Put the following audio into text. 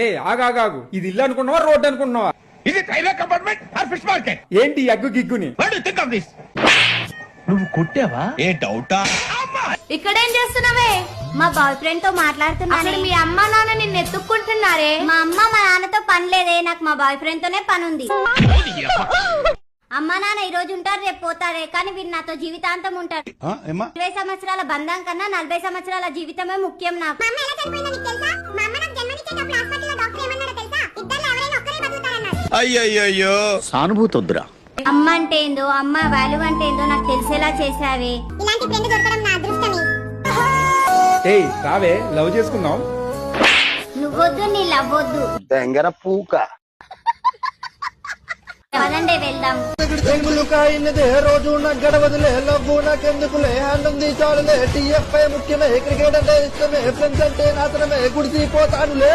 ఏ ఆగాగాగు, ఇది ఇల్లు అనుకున్నావా రోడ్డు అనుకున్నావా? ఇది railway compartment or fish market? ఏంటి అగ్గు గిగ్గుని? What do think of this? నువ్వు కొట్టావా? ఏ డౌటా? ఇక్కడేం చేస్తున్నావే? మా బాయ్ ఫ్రెండ్ తో మాట్లాడుతున్నాను. మీ అమ్మ నాన్న నిన్ను ఎత్తుక్కుంటున్నారే. మా అమ్మ మా నాన్నతో పని లేదే, నాకు మా బాయ్ ఫ్రెండ్ తోనే పని ఉంది. అమ్మ నాన్న ఈ రోజు ఉంటారు, రేపు పోతారే, కానీ వీరు నాతో జీవితాంతం ఉంటారు. 20 సంవత్సరాల బంధం కన్నా 40 సంవత్సరాల జీవితమే ముఖ్యం నాకు. అయ్యయ్యో సానుభూతి వద్దురా. అమ్మ అంటే ఏందో, అమ్మ వాల్యూ అంటే ఏందో నాకు తెలిసేలా చేసావే. ఇలాంటి ఫ్రెండ్ దొరకడం నా అదృష్టమే. ఏయ్ రావే, లవ్ చేసుకుందాం. నువ్వొద్దు, నీ లవ్వొద్దు. తెంగర పూక. పదండి వెళ్దాం. రోజు నాకు గడవదులే, లవ్వు నాకెందుకులే, ఆనంది చాలులే, టీఎఫ్ఐ ముఖ్యమే, క్రికెట్ అంటే ఇష్టమే, ఫ్రెండ్స్ అంటే నాతనమే, గుడిసిపోతానులే.